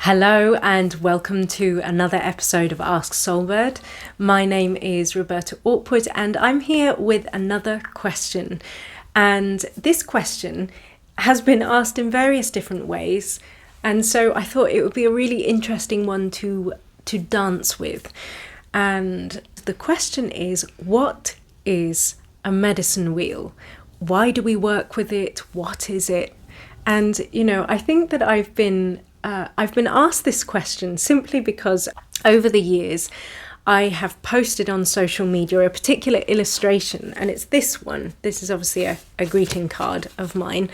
Hello and welcome to another episode of Ask SoulBird. My name is Roberta Orpwood and I'm here with another question. And this question has been asked in various different ways, and so I thought it would be a really interesting one to dance with. And the question is, what is a medicine wheel? Why do we work with it? What is it? And, I think that I've been asked this question simply because over the years I have posted on social media a particular illustration, and it's this one. This is obviously a greeting card of mine.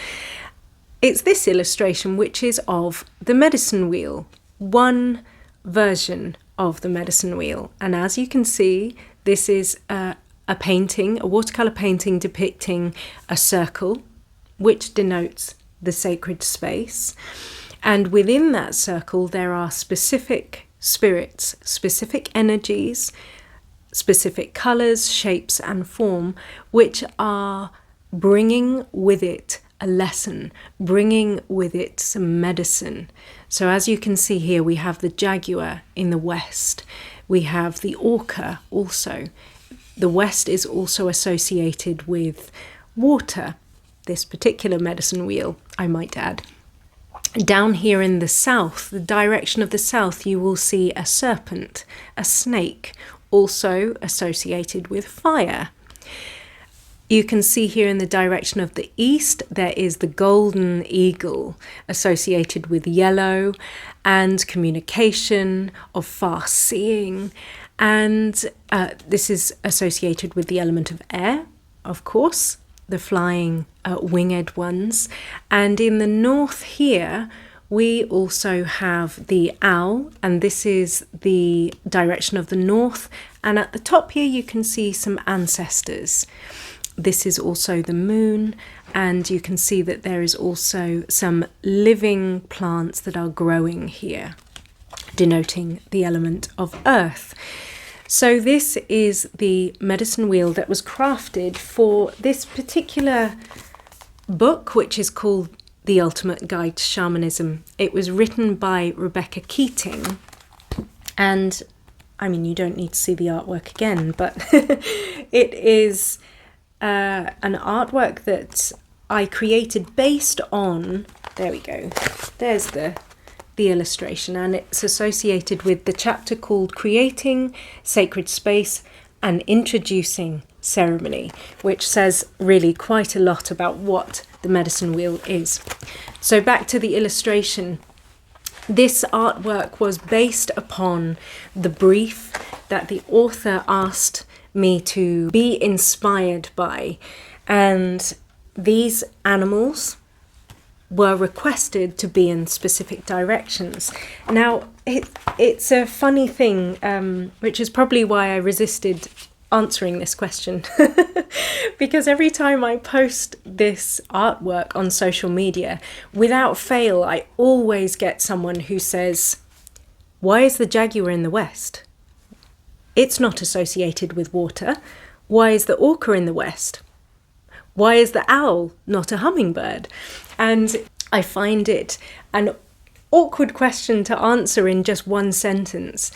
It's this illustration, which is of the medicine wheel, one version of the medicine wheel. And as you can see, this is a painting, a watercolour painting depicting a circle, which denotes the sacred space. And within that circle, there are specific spirits, specific energies, specific colours, shapes and form, which are bringing with it a lesson, bringing with it some medicine. So as you can see here, we have the jaguar in the west. We have the orca also. The west is also associated with water, this particular medicine wheel, I might add. Down here in the south, the direction of the south, you will see a serpent, a snake, also associated with fire. You can see here in the direction of the east, there is the golden eagle, associated with yellow and communication, of far seeing. And this is associated with the element of air, of course, the flying winged ones. And in the north here, we also have the owl, and this is the direction of the north. And at the top here, you can see some ancestors. This is also the moon, and you can see that there is also some living plants that are growing here, denoting the element of earth. So this is the medicine wheel that was crafted for this particular book, which is called The Ultimate Guide to Shamanism. It was written by Rebecca Keating, and you don't need to see the artwork again, but it is an artwork that I created based on, there we go, there's the illustration, and it's associated with the chapter called Creating Sacred Space and Introducing Ceremony, which says really quite a lot about what the medicine wheel is. So back to the illustration. This artwork was based upon the brief that the author asked me to be inspired by, and these animals were requested to be in specific directions. Now, it's a funny thing, which is probably why I resisted answering this question, because every time I post this artwork on social media, without fail, I always get someone who says, "Why is the jaguar in the west? It's not associated with water. Why is the orca in the west? Why is the owl not a hummingbird?" And I find it an awkward question to answer in just one sentence.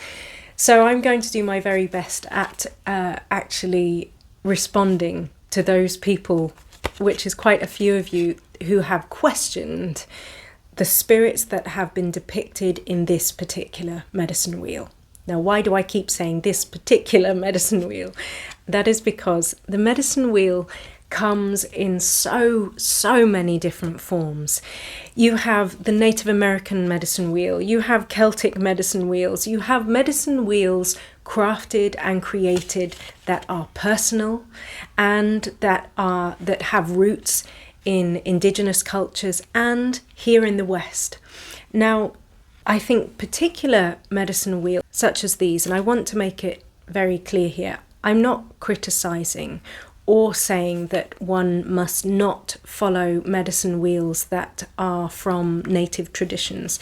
So I'm going to do my very best at actually responding to those people, which is quite a few of you, who have questioned the spirits that have been depicted in this particular medicine wheel. Now, why do I keep saying this particular medicine wheel? That is because the medicine wheel comes in so many different forms. You have the Native American medicine wheel, you have Celtic medicine wheels, you have medicine wheels crafted and created that are personal and that have roots in indigenous cultures and here in the West. Now, I think particular medicine wheels such as these, and I want to make it very clear here, I'm not criticizing or saying that one must not follow medicine wheels that are from native traditions.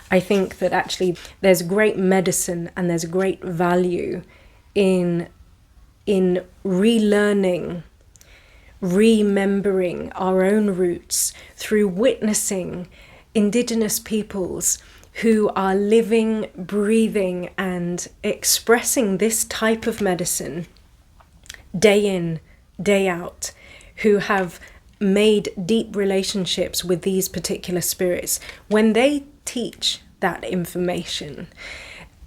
I think that actually there's great medicine and there's great value in relearning, remembering our own roots through witnessing indigenous peoples who are living, breathing, and expressing this type of medicine day in, day out, who have made deep relationships with these particular spirits, when they teach that information,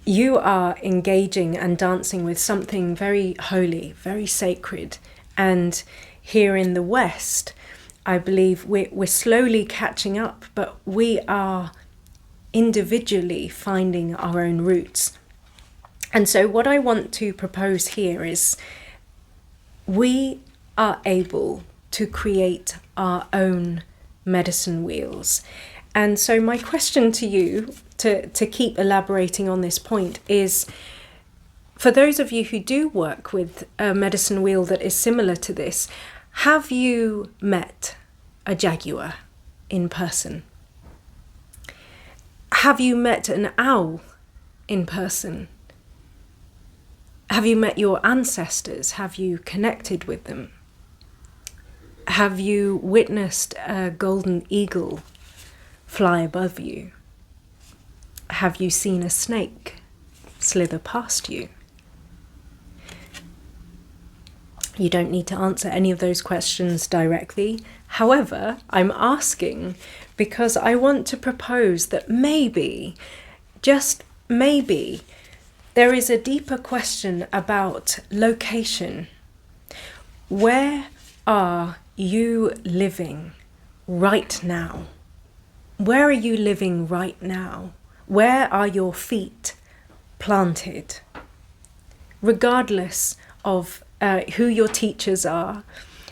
you are engaging and dancing with something very holy, very sacred. And here in the West, I believe we're slowly catching up, but we are individually finding our own roots. And so what I want to propose here is we are able to create our own medicine wheels. And so my question to you, to keep elaborating on this point, is for those of you who do work with a medicine wheel that is similar to this, have you met a jaguar in person? Have you met an owl in person? Have you met your ancestors? Have you connected with them? Have you witnessed a golden eagle fly above you? Have you seen a snake slither past you? You don't need to answer any of those questions directly. However, I'm asking because I want to propose that maybe, just maybe, there is a deeper question about location. Where are you living right now? Where are you living right now? Where are your feet planted? Regardless of who your teachers are,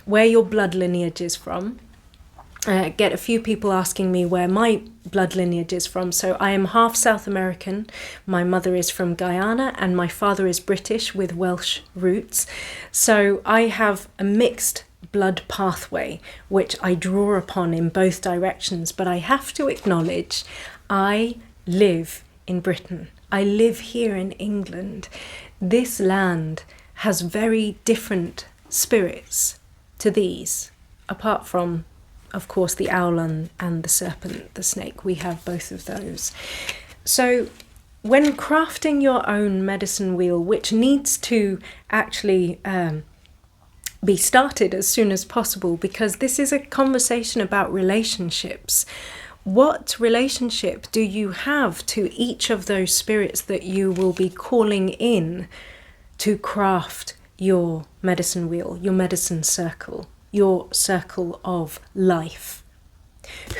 where your blood lineage is from. Get a few people asking me where my blood lineage is from. So I am half South American. My mother is from Guyana and my father is British with Welsh roots. So I have a mixed blood pathway, which I draw upon in both directions. But I have to acknowledge, I live in Britain. I live here in England. This land has very different spirits to these, apart from, of course, the owl and the serpent, the snake. We have both of those. So when crafting your own medicine wheel, which needs to actually be started as soon as possible, because this is a conversation about relationships. What relationship do you have to each of those spirits that you will be calling in to craft your medicine wheel, your medicine circle, your circle of life?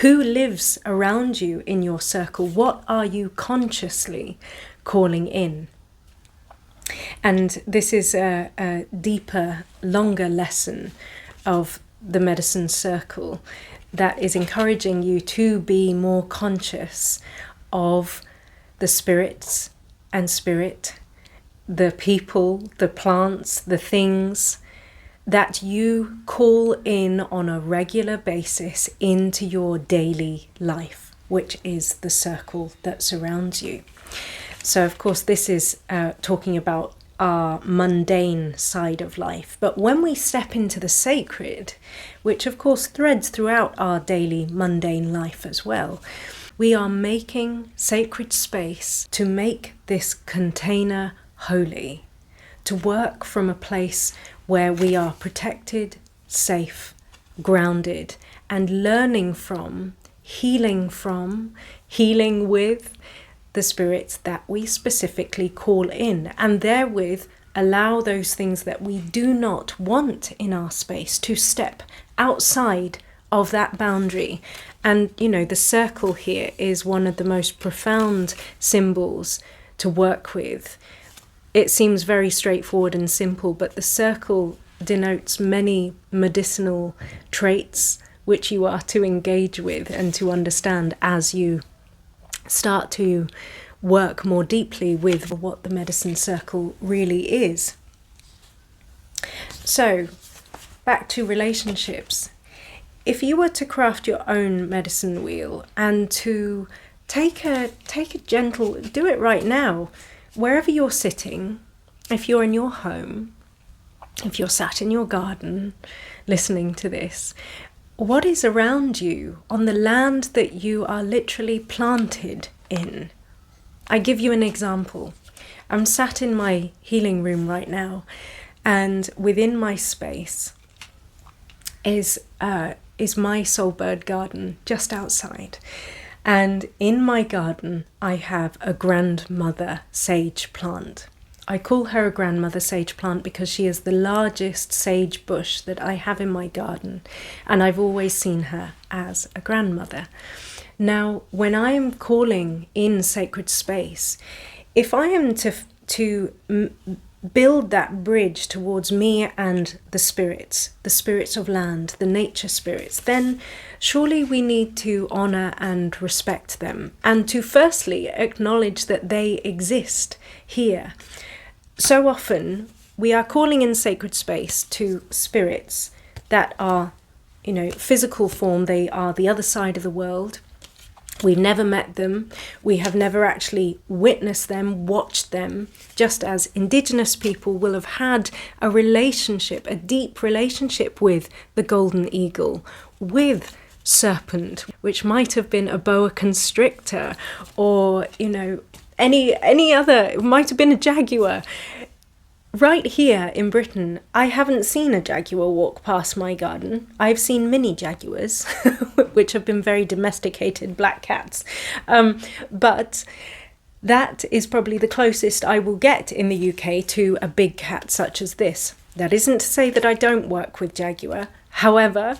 Who lives around you in your circle? What are you consciously calling in? And this is a deeper, longer lesson of the medicine circle that is encouraging you to be more conscious of the spirits and spirit, the people, the plants, the things that you call in on a regular basis into your daily life, which is the circle that surrounds you. So, of course, this is talking about our mundane side of life. But when we step into the sacred, which of course threads throughout our daily mundane life as well, we are making sacred space to make this container holy, to work from a place where we are protected, safe, grounded, and learning from, healing with the spirits that we specifically call in, and therewith allow those things that we do not want in our space to step outside of that boundary. And the circle here is one of the most profound symbols to work with. It seems very straightforward and simple, but the circle denotes many medicinal traits which you are to engage with and to understand as you start to work more deeply with what the medicine circle really is. So, back to relationships. If you were to craft your own medicine wheel and to take a gentle, do it right now, wherever you're sitting, if you're in your home, if you're sat in your garden listening to this, what is around you on the land that you are literally planted in. I give you an example. I'm sat in my healing room right now, and within my space is my SoulBird garden just outside. And in my garden, I have a grandmother sage plant. I call her a grandmother sage plant because she is the largest sage bush that I have in my garden, and I've always seen her as a grandmother. Now, when I am calling in sacred space, if I am to build that bridge towards me and the spirits of land, the nature spirits, then surely we need to honor and respect them, and to firstly acknowledge that they exist here. So often we are calling in sacred space to spirits that are, physical form. They are the other side of the world. We've never met them. We have never actually witnessed them, watched them, just as Indigenous people will have had a relationship, a deep relationship with the golden eagle, with serpent, which might have been a boa constrictor, or, any other, it might have been a jaguar. Right here in Britain, I haven't seen a jaguar walk past my garden. I've seen mini jaguars, which have been very domesticated black cats. But that is probably the closest I will get in the UK to a big cat such as this. That isn't to say that I don't work with jaguar. However,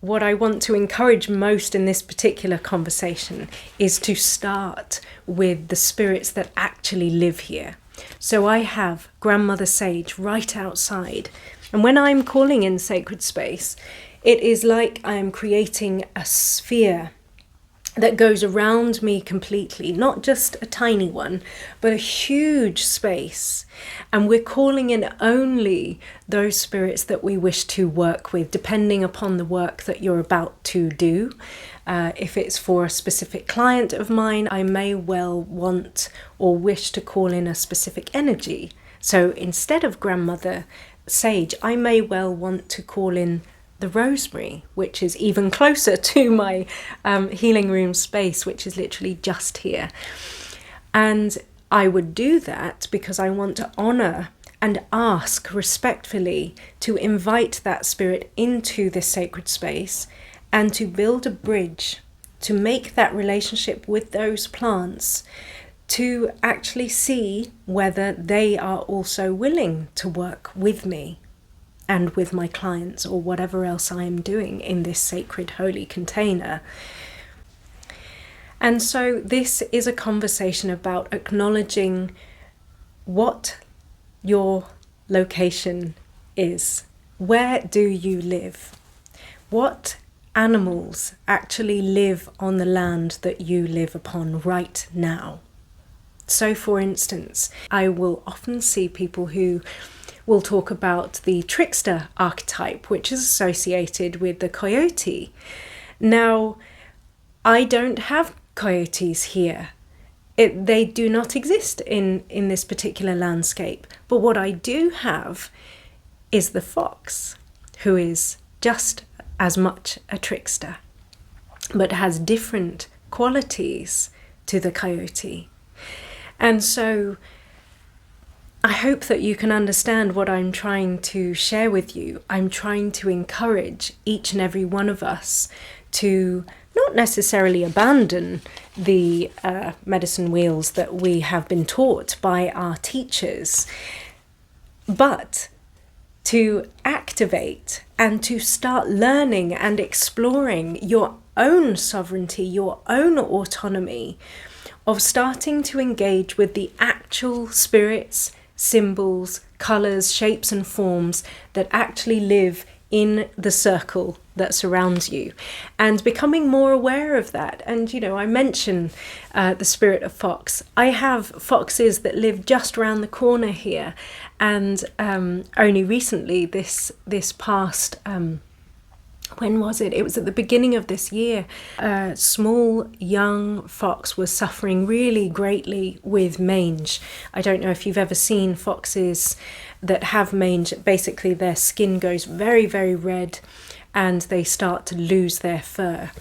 what I want to encourage most in this particular conversation is to start with the spirits that actually live here. So I have Grandmother Sage right outside, and when I'm calling in sacred space, it is like I am creating a sphere that goes around me completely, not just a tiny one, but a huge space. And we're calling in only those spirits that we wish to work with, depending upon the work that you're about to do. If it's for a specific client of mine, I may well want or wish to call in a specific energy. So instead of Grandmother Sage, I may well want to call in the rosemary, which is even closer to my healing room space, which is literally just here. And I would do that because I want to honor and ask respectfully to invite that spirit into this sacred space and to build a bridge, to make that relationship with those plants, to actually see whether they are also willing to work with me and with my clients or whatever else I am doing in this sacred holy container. And so this is a conversation about acknowledging what your location is. Where do you live? What animals actually live on the land that you live upon right now? So for instance, I will often see people who will talk about the trickster archetype, which is associated with the coyote. Now, I don't have coyotes here. They do not exist in this particular landscape. But what I do have is the fox, who is just as much a trickster, but has different qualities to the coyote. And so I hope that you can understand what I'm trying to share with you. I'm trying to encourage each and every one of us to not necessarily abandon the medicine wheels that we have been taught by our teachers, but to activate and to start learning and exploring your own sovereignty, your own autonomy, of starting to engage with the actual spirits, symbols, colours, shapes and forms that actually live in the circle that surrounds you, and becoming more aware of that. And I mention the spirit of fox. I have foxes that live just around the corner here, and only recently, this past when was it? It was at the beginning of this year. A small young fox was suffering really greatly with mange. I don't know if you've ever seen foxes that have mange. Basically, their skin goes very, very red and they start to lose their fur.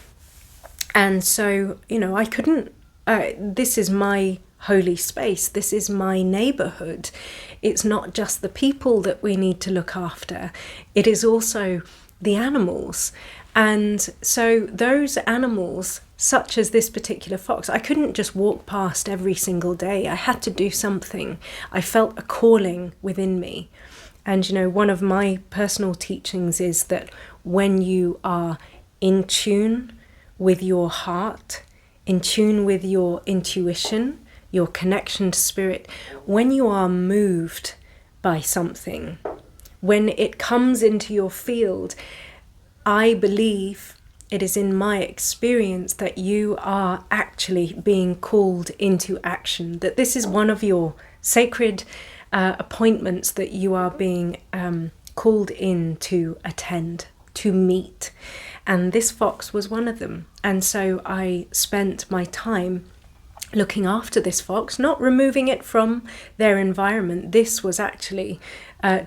And so, I couldn't this is my holy space. This is my neighborhood. It's not just the people that we need to look after. It is also the animals. And so those animals, such as this particular fox, I couldn't just walk past every single day. I had to do something. I felt a calling within me. And, one of my personal teachings is that when you are in tune with your heart, in tune with your intuition, your connection to spirit, when you are moved by something, when it comes into your field, I believe, it is in my experience, that you are actually being called into action, that this is one of your sacred appointments that you are being called in to attend, to meet. And this fox was one of them. And so I spent my time looking after this fox, not removing it from their environment. This was actually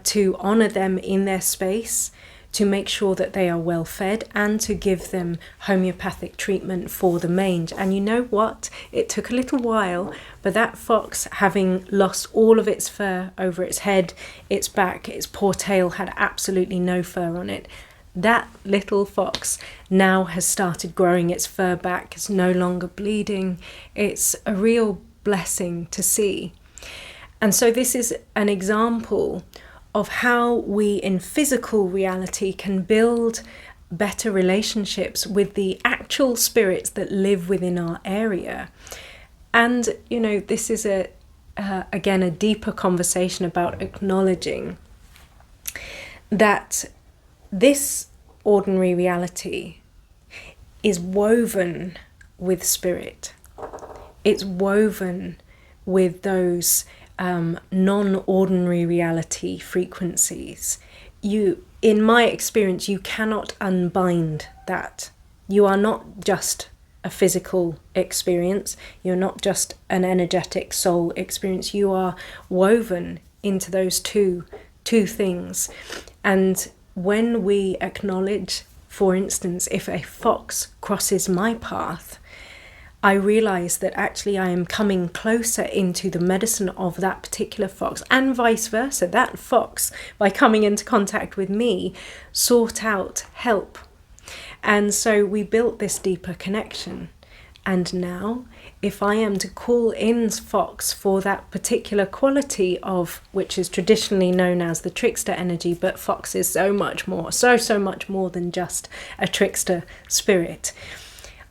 to honor them in their space, to make sure that they are well fed, and to give them homeopathic treatment for the mange. And you know what? It took a little while, but that fox, having lost all of its fur over its head, its back, its poor tail had absolutely no fur on it. That little fox now has started growing its fur back. It's no longer bleeding. It's a real blessing to see. And so this is an example of how we in physical reality can build better relationships with the actual spirits that live within our area. And, this is again, a deeper conversation about acknowledging that this ordinary reality is woven with spirit. It's woven with those non-ordinary reality frequencies. In my experience, you cannot unbind that. You are not just a physical experience. You're not just an energetic soul experience. You are woven into those two things. And when we acknowledge, for instance, if a fox crosses my path, I realize that actually I am coming closer into the medicine of that particular fox, and vice versa. That fox, by coming into contact with me, sought out help. And so we built this deeper connection. And now, if I am to call in fox for that particular quality of, which is traditionally known as the trickster energy, but fox is so much more, so much more than just a trickster spirit.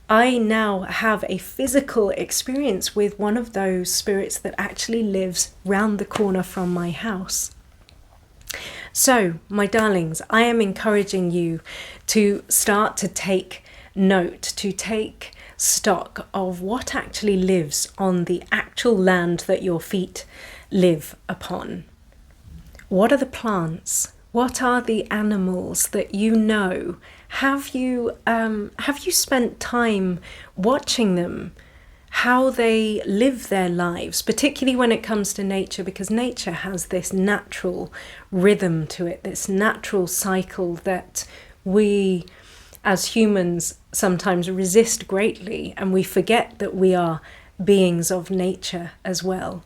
I now have a physical experience with one of those spirits that actually lives round the corner from my house. So, my darlings, I am encouraging you to start to take note, to take stock of what actually lives on the actual land that your feet live upon. What are the plants? What are the animals that you know? Have you spent time watching them, how they live their lives, particularly when it comes to nature, because nature has this natural rhythm to it, this natural cycle that we as humans sometimes resist greatly, and we forget that we are beings of nature as well.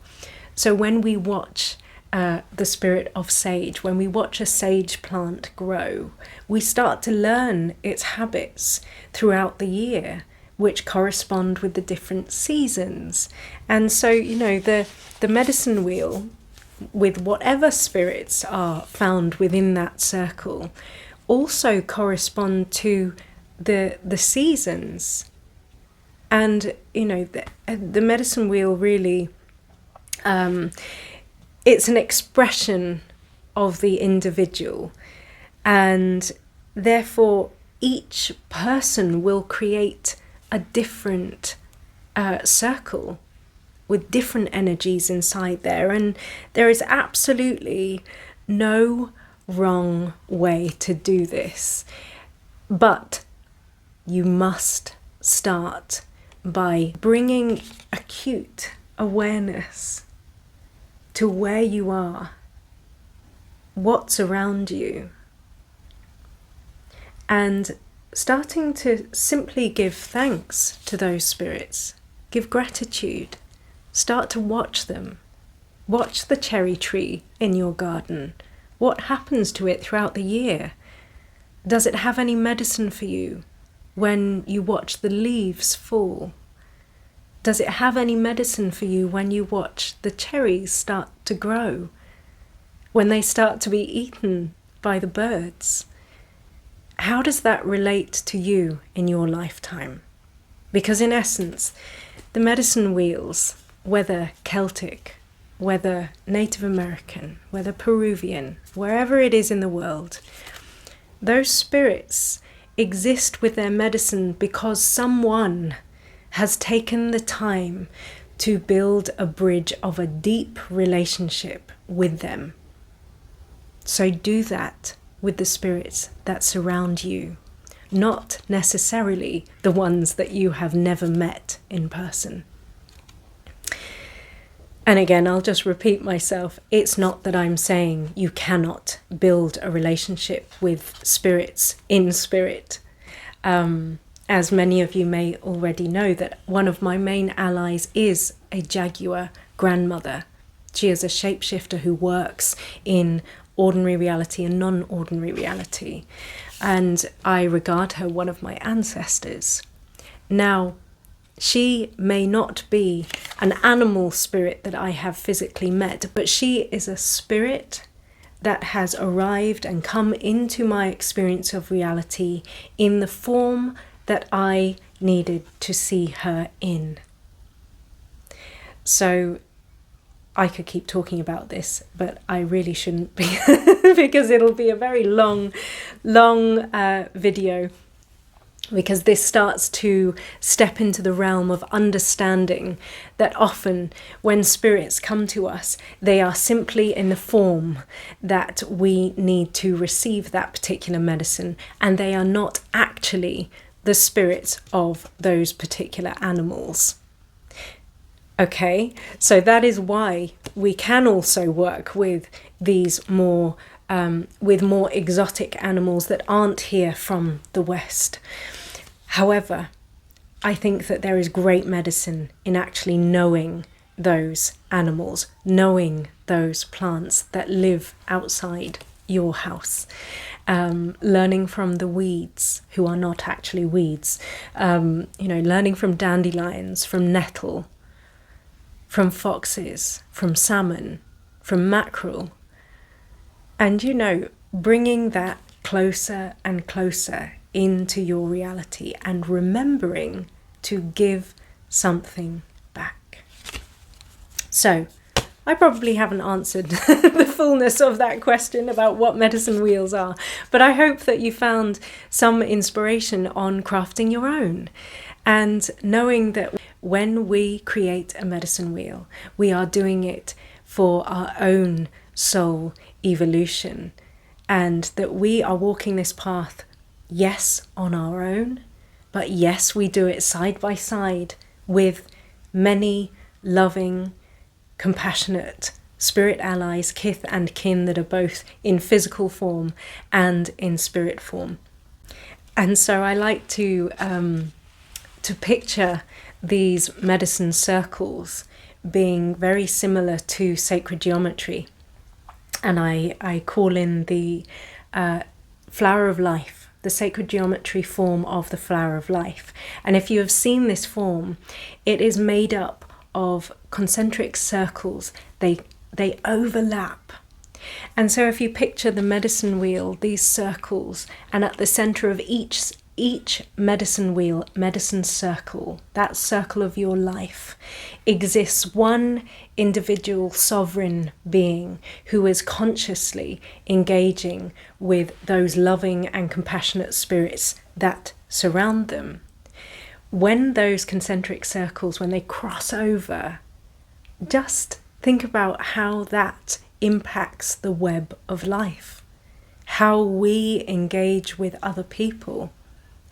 So when we watch the spirit of sage, when we watch a sage plant grow, we start to learn its habits throughout the year, which correspond with the different seasons. And so, the medicine wheel, with whatever spirits are found within that circle, also correspond to the seasons. And, the medicine wheel really, it's an expression of the individual, and therefore each person will create a different circle with different energies inside there, and there is absolutely no wrong way to do this, but you must start by bringing acute awareness to where you are, what's around you, and starting to simply give thanks to those spirits give gratitude. Start to watch them. Watch the cherry tree in your garden. What happens to it throughout the year? Does it have any medicine for you when you watch the leaves fall? Does it have any medicine for you when you watch the cherries start to grow? When they start to be eaten by the birds? How does that relate to you in your lifetime? Because in essence, the medicine wheels, whether Celtic, whether Native American, whether Peruvian, wherever it is in the world, those spirits exist with their medicine because someone has taken the time to build a bridge of a deep relationship with them. So do that with the spirits that surround you, not necessarily the ones that you have never met in person. And again, I'll just repeat myself. It's not that I'm saying you cannot build a relationship with spirits in spirit. As many of you may already know, that one of my main allies is a jaguar grandmother. She is a shapeshifter who works in ordinary reality and non-ordinary reality. And I regard her one of my ancestors. Now, she may not be an animal spirit that I have physically met, but she is a spirit that has arrived and come into my experience of reality in the form that I needed to see her in. So I could keep talking about this, but I really shouldn't be because it'll be a very long video, because this starts to step into the realm of understanding that often when spirits come to us, they are simply in the form that we need to receive that particular medicine, and they are not actually the spirits of those particular animals. Okay, so that is why we can also work with these more exotic animals that aren't here from the West. However, I think that there is great medicine in actually knowing those animals, knowing those plants that live outside your house, learning from the weeds who are not actually weeds, learning from dandelions, from nettle, from foxes, from salmon, from mackerel, and bringing that closer and closer into your reality and remembering to give something back. So I probably haven't answered the fullness of that question about what medicine wheels are, but I hope that you found some inspiration on crafting your own, and knowing that when we create a medicine wheel, we are doing it for our own soul evolution, and that we are walking this path, yes, on our own, but yes, we do it side by side with many loving, compassionate spirit allies, kith and kin that are both in physical form and in spirit form. And so I like to picture these medicine circles being very similar to sacred geometry. And I call in the flower of life, the sacred geometry form of the flower of life. And if you have seen this form, it is made up of concentric circles. They overlap. And so if you picture the medicine wheel, these circles, and at the center of each medicine wheel, medicine circle, that circle of your life, exists one individual sovereign being who is consciously engaging with those loving and compassionate spirits that surround them. When those concentric circles, when they cross over, just think about how that impacts the web of life, how we engage with other people,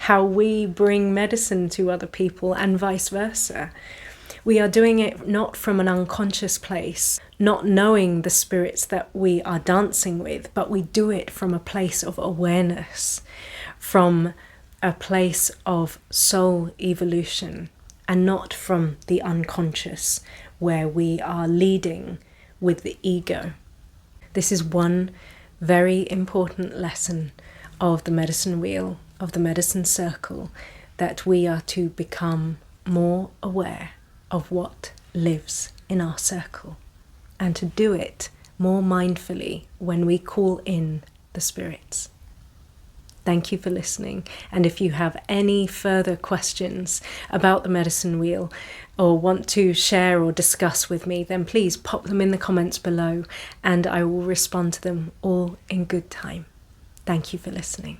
how we bring medicine to other people, and vice versa. We are doing it not from an unconscious place, not knowing the spirits that we are dancing with, but we do it from a place of awareness, from a place of soul evolution, and not from the unconscious, where we are leading with the ego. This is one very important lesson of the medicine wheel, of the medicine circle, that we are to become more aware of what lives in our circle, and to do it more mindfully when we call in the spirits. Thank you for listening, and if you have any further questions about the medicine wheel or want to share or discuss with me, then please pop them in the comments below and I will respond to them all in good time. Thank you for listening.